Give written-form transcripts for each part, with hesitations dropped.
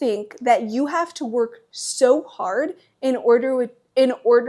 think that you have to work so hard in order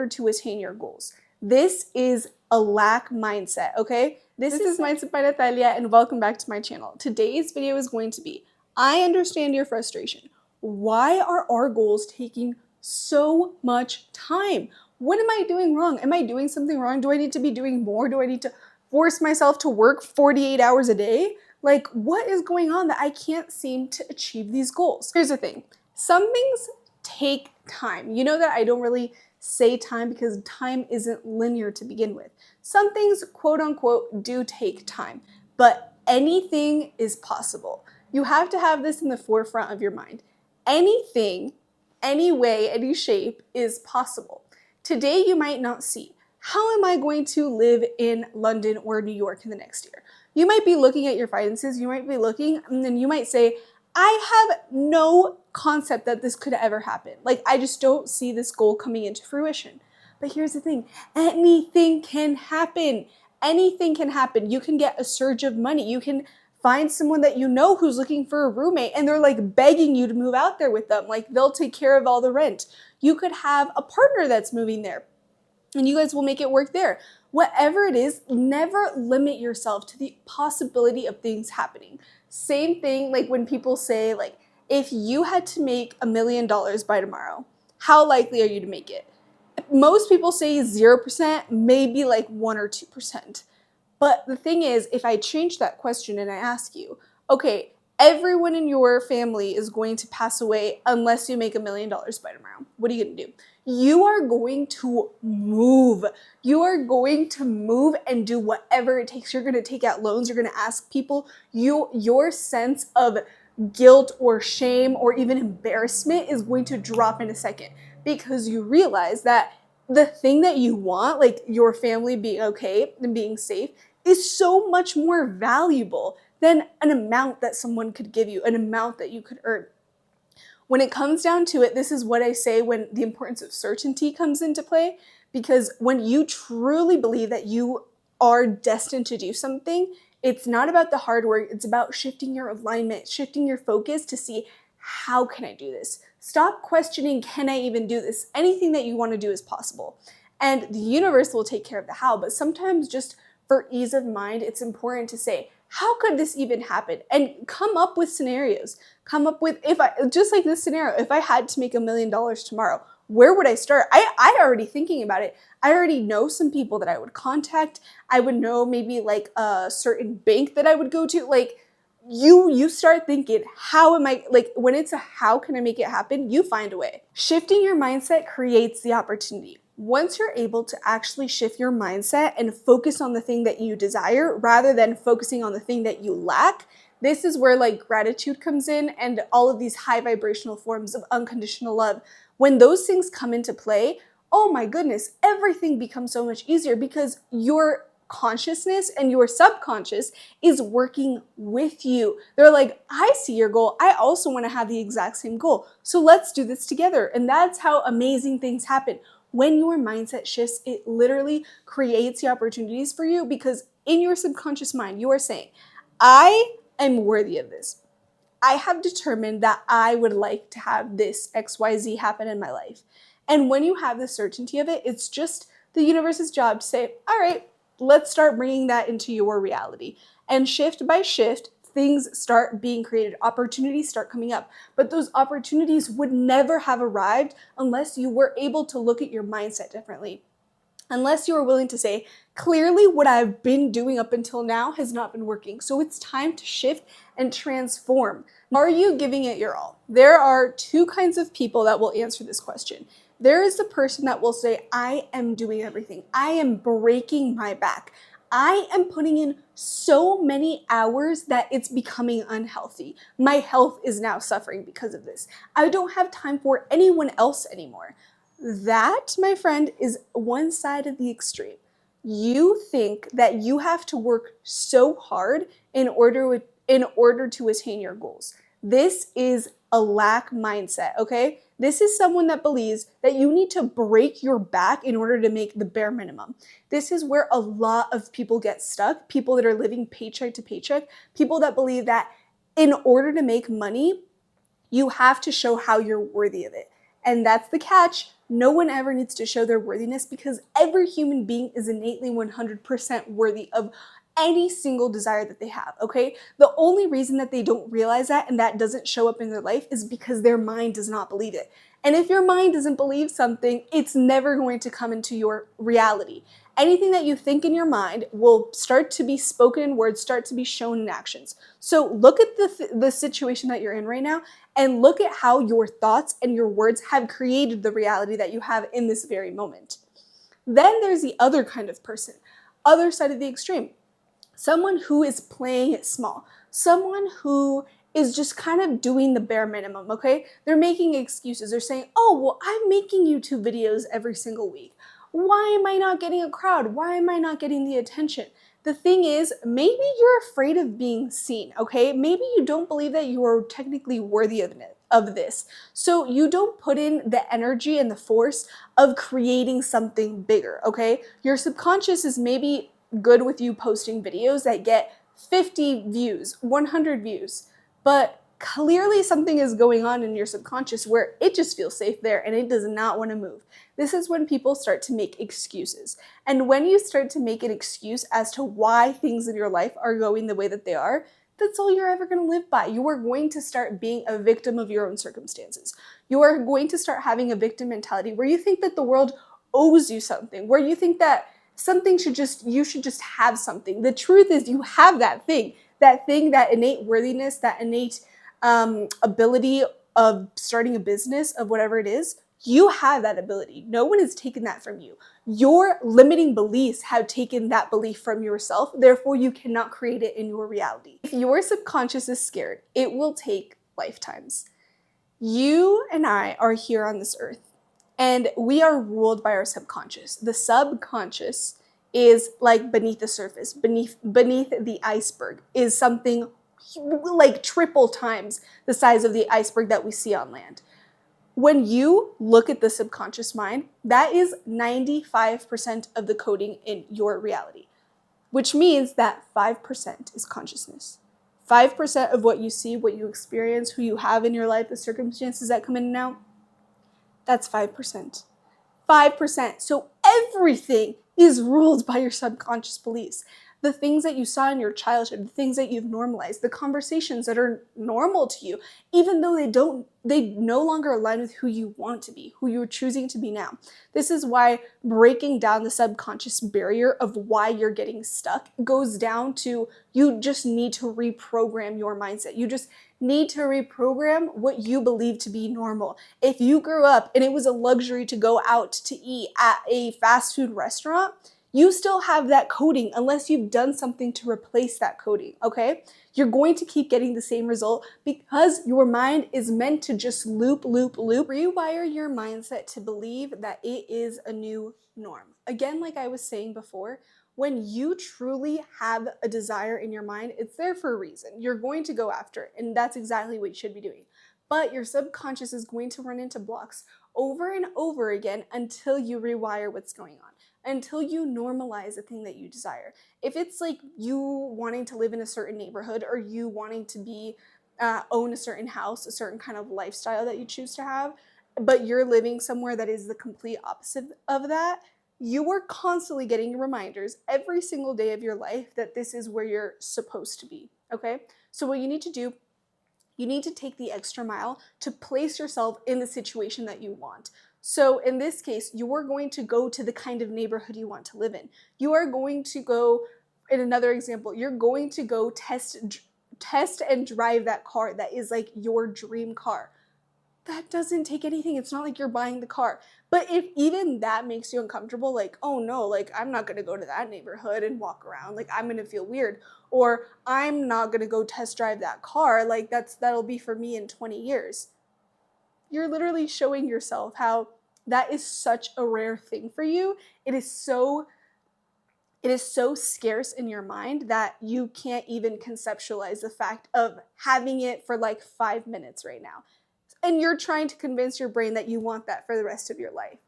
to attain your goals. This is a lack mindset, okay? This is Mindset by Natalia, and welcome back to my channel. Today's video is going to be, I understand your frustration. Why are our goals taking so much time? What am I doing wrong? Am I doing something wrong? Do I need to be doing more? Do I need to force myself to work 48 hours a day? Like, what is going on that I can't seem to achieve these goals? Here's the thing. Some things take time. You know that I don't really say time because time isn't linear to begin with. Some things, quote unquote, do take time, but anything is possible. You have to have this in the forefront of your mind. Anything, any way, any shape is possible. Today you might not see, how am I going to live in London or New York in the next year? You might be looking at your finances, you might be looking, and then you might say, I have no concept that this could ever happen. Like, I just don't see this goal coming into fruition. But here's the thing, anything can happen. Anything can happen. You can get a surge of money. You can find someone that you know who's looking for a roommate and they're like begging you to move out there with them. Like, they'll take care of all the rent. You could have a partner that's moving there and you guys will make it work there. Whatever it is, never limit yourself to the possibility of things happening. Same thing like when people say, like, if you had to make $1 million by tomorrow, how likely are you to make it? Most people say 0%, maybe like 1 or 2%. But the thing is, if I change that question and I ask you, okay, everyone in your family is going to pass away unless you make $1 million by tomorrow. What are you going to do? You are going to move. You are going to move and do whatever it takes. You're going to take out loans. You're going to ask people. Your sense of guilt or shame or even embarrassment is going to drop in a second because you realize that the thing that you want, like your family being okay and being safe, is so much more valuable than an amount that someone could give you, an amount that you could earn. When it comes down to it, this is what I say when the importance of certainty comes into play, because when you truly believe that you are destined to do something, it's not about the hard work, it's about shifting your alignment, shifting your focus to see, how can I do this? Stop questioning, can I even do this? Anything that you want to do is possible. And the universe will take care of the how, but sometimes just for ease of mind, it's important to say, how could this even happen? And come up with scenarios. Come up with, just like this scenario, if I had to make $1 million tomorrow, where would I start? I already thinking about it. I already know some people that I would contact. I would know maybe like a certain bank that I would go to. Like, you start thinking, how am I, like when it's a how can I make it happen, you find a way. Shifting your mindset creates the opportunity. Once you're able to actually shift your mindset and focus on the thing that you desire rather than focusing on the thing that you lack, this is where like gratitude comes in and all of these high vibrational forms of unconditional love. When those things come into play, oh my goodness, everything becomes so much easier because your consciousness and your subconscious is working with you. They're like, I see your goal. I also want to have the exact same goal. So let's do this together. And that's how amazing things happen. When your mindset shifts, it literally creates the opportunities for you because in your subconscious mind, you are saying, I am worthy of this. I have determined that I would like to have this XYZ happen in my life. And when you have the certainty of it, it's just the universe's job to say, all right, let's start bringing that into your reality. And shift by shift, things start being created, opportunities start coming up. But those opportunities would never have arrived unless you were able to look at your mindset differently. Unless you are willing to say, clearly what I've been doing up until now has not been working. So it's time to shift and transform. Are you giving it your all? There are two kinds of people that will answer this question. There is the person that will say, I am doing everything. I am breaking my back. I am putting in so many hours that it's becoming unhealthy. My health is now suffering because of this. I don't have time for anyone else anymore. That, my friend, is one side of the extreme. You think that you have to work so hard in order to attain your goals. This is a lack mindset, okay? This is someone that believes that you need to break your back in order to make the bare minimum. This is where a lot of people get stuck, people that are living paycheck to paycheck, people that believe that in order to make money, You have to show how you're worthy of it. And that's the catch. No one ever needs to show their worthiness because every human being is innately 100% worthy of any single desire that they have, okay? The only reason that they don't realize that and that doesn't show up in their life is because their mind does not believe it. And if your mind doesn't believe something, it's never going to come into your reality. Anything that you think in your mind will start to be spoken in words, start to be shown in actions. So look at the situation that you're in right now and look at how your thoughts and your words have created the reality that you have in this very moment. Then there's the other kind of person, other side of the extreme. Someone who is playing it small. Someone who is just kind of doing the bare minimum, okay? They're making excuses. They're saying, oh, well, I'm making YouTube videos every single week. Why am I not getting a crowd? Why am I not getting the attention? The thing is, maybe you're afraid of being seen, okay? Maybe you don't believe that you are technically worthy of this. So you don't put in the energy and the force of creating something bigger, okay? Your subconscious is maybe good with you posting videos that get 50 views, 100 views, but clearly something is going on in your subconscious where it just feels safe there and it does not want to move. This is when people start to make excuses. And when you start to make an excuse as to why things in your life are going the way that they are, that's all you're ever going to live by. You are going to start being a victim of your own circumstances. You are going to start having a victim mentality where you think that the world owes you something, where you think that something you should just have something. The truth is you have that thing, that innate worthiness, that innate ability of starting a business, of whatever it is. You have that ability. No one has taken that from you. Your limiting beliefs have taken that belief from yourself. Therefore, you cannot create it in your reality. If your subconscious is scared, it will take lifetimes. You and I are here on this earth, and we are ruled by our subconscious. The subconscious is like beneath the surface, beneath the iceberg, is something like triple times the size of the iceberg that we see on land. When you look at the subconscious mind, that is 95% of the coding in your reality, which means that 5% is consciousness. 5% of what you see, what you experience, who you have in your life, the circumstances that come in and out, that's 5%. 5%. So everything is ruled by your subconscious beliefs. The things that you saw in your childhood, the things that you've normalized, the conversations that are normal to you, even though they no longer align with who you want to be, who you're choosing to be now. This is why breaking down the subconscious barrier of why you're getting stuck goes down to you just need to reprogram your mindset. You just need to reprogram what you believe to be normal. If you grew up and it was a luxury to go out to eat at a fast food restaurant, you still have that coding unless you've done something to replace that coding, okay? You're going to keep getting the same result because your mind is meant to just loop. Rewire your mindset to believe that it is a new norm. Again, like I was saying before, when you truly have a desire in your mind, it's there for a reason. You're going to go after it, and that's exactly what you should be doing. But your subconscious is going to run into blocks over and over again until you rewire what's going on, until you normalize the thing that you desire. If it's like you wanting to live in a certain neighborhood or you wanting to be own a certain house, a certain kind of lifestyle that you choose to have, but you're living somewhere that is the complete opposite of that, you are constantly getting reminders every single day of your life that this is where you're supposed to be, okay? So what you need to do, you need to take the extra mile to place yourself in the situation that you want. So in this case, you are going to go to the kind of neighborhood you want to live in. You are going to go, in another example, you're going to go test and drive that car that is like your dream car. That doesn't take anything. It's not like you're buying the car. But if even that makes you uncomfortable, like, oh no, like I'm not going to go to that neighborhood and walk around, like I'm going to feel weird, or I'm not going to go test drive that car, like that'll be for me in 20 years. You're literally showing yourself how that is such a rare thing for you. It is so scarce in your mind that you can't even conceptualize the fact of having it for like 5 minutes right now. And you're trying to convince your brain that you want that for the rest of your life.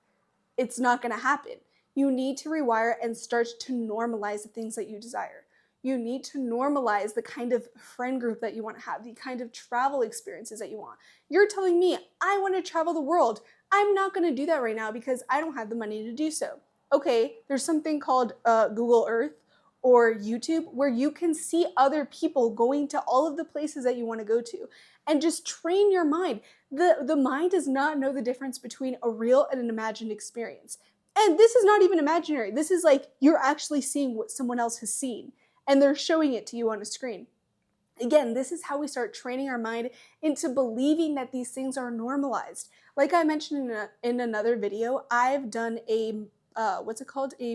It's not going to happen. You need to rewire and start to normalize the things that you desire. You need to normalize the kind of friend group that you want to have, the kind of travel experiences that you want. You're telling me I want to travel the world. I'm not going to do that right now because I don't have the money to do so. Okay, there's something called Google Earth or YouTube where you can see other people going to all of the places that you want to go to and just train your mind. The mind does not know the difference between a real and an imagined experience. And this is not even imaginary. This is like you're actually seeing what someone else has seen and they're showing it to you on a screen. Again, this is how we start training our mind into believing that these things are normalized. Like I mentioned in another video, I've done a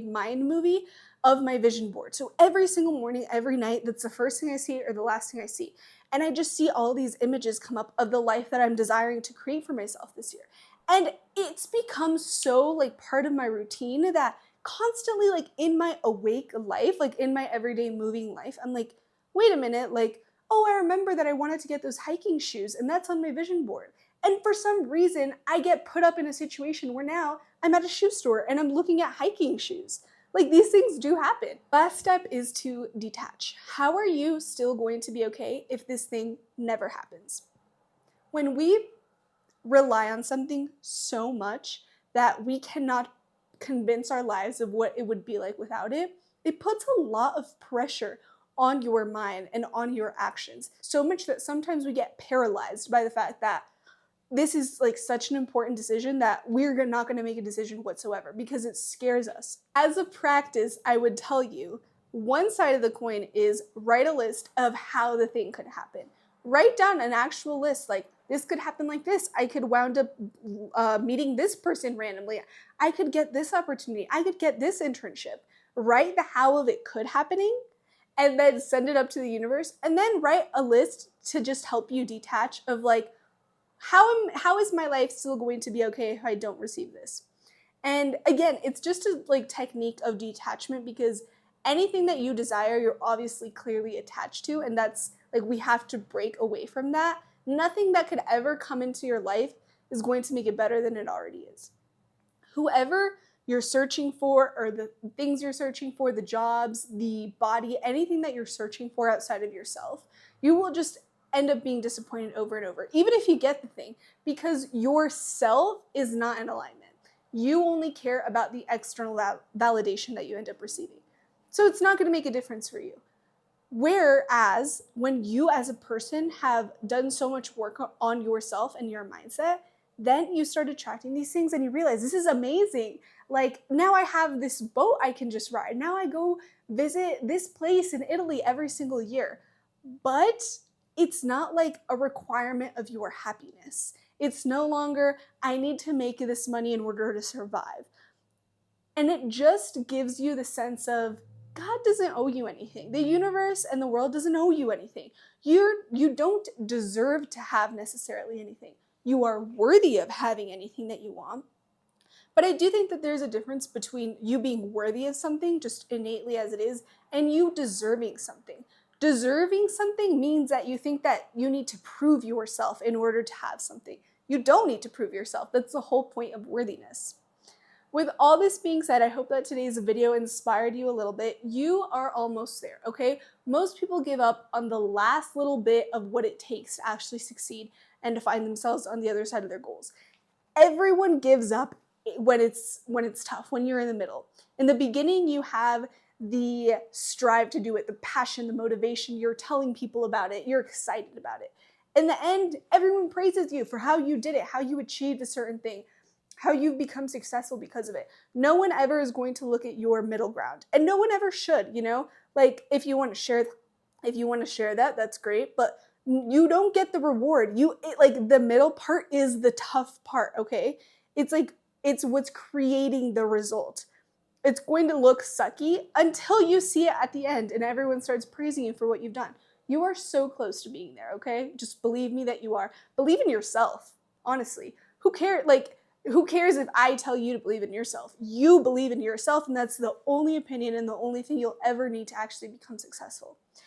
mind movie of my vision board. So every single morning, every night, that's the first thing I see or the last thing I see. And I just see all these images come up of the life that I'm desiring to create for myself this year. And it's become so like part of my routine that constantly like in my awake life, like in my everyday moving life, I'm like, wait a minute, like, oh, I remember that I wanted to get those hiking shoes and that's on my vision board. And for some reason, I get put up in a situation where now I'm at a shoe store and I'm looking at hiking shoes. Like these things do happen. Last step is to detach. How are you still going to be okay if this thing never happens? When we rely on something so much that we cannot convince our lives of what it would be like without it, it puts a lot of pressure on your mind and on your actions. So much that sometimes we get paralyzed by the fact that this is like such an important decision that we're not going to make a decision whatsoever because it scares us. As a practice, I would tell you, one side of the coin is write a list of how the thing could happen. Write down an actual list, like this could happen like this. I could wound up meeting this person randomly. I could get this opportunity. I could get this internship. Write the how of it could happening and then send it up to the universe. And then write a list to just help you detach of like, how is my life still going to be okay if I don't receive this? And again, it's just a like technique of detachment because anything that you desire, you're obviously clearly attached to, and that's like we have to break away from that. Nothing that could ever come into your life is going to make it better than it already is. Whoever you're searching for or the things you're searching for, the jobs, the body, anything that you're searching for outside of yourself, you will just end up being disappointed over and over, even if you get the thing, because yourself is not in alignment. You only care about the external validation that you end up receiving. So it's not going to make a difference for you. Whereas when you as a person have done so much work on yourself and your mindset, then you start attracting these things and you realize this is amazing. Like now I have this boat I can just ride. Now I go visit this place in Italy every single year. But it's not like a requirement of your happiness. It's no longer, I need to make this money in order to survive. And it just gives you the sense of God doesn't owe you anything. The universe and the world doesn't owe you anything. You don't deserve to have necessarily anything. You are worthy of having anything that you want. But I do think that there's a difference between you being worthy of something, just innately as it is, and you deserving something. Deserving something means that you think that you need to prove yourself in order to have something. You don't need to prove yourself. That's the whole point of worthiness. With all this being said, I hope that today's video inspired you a little bit. You are almost there, okay? Most people give up on the last little bit of what it takes to actually succeed and to find themselves on the other side of their goals. Everyone gives up when it's tough, when you're in the middle. In the beginning, you have the strive to do it, the passion, the motivation, you're telling people about it, you're excited about it. In the end, everyone praises you for how you did it, how you achieved a certain thing, how you've become successful because of it. No one ever is going to look at your middle ground, and no one ever should, you know? Like if you want to share that, that's great, but you don't get the reward. Like the middle part is the tough part, okay? It's like it's what's creating the result. It's going to look sucky until you see it at the end and everyone starts praising you for what you've done. You are so close to being there, okay? Just believe me that you are. Believe in yourself, honestly. Who cares if I tell you to believe in yourself? You believe in yourself, and that's the only opinion and the only thing you'll ever need to actually become successful.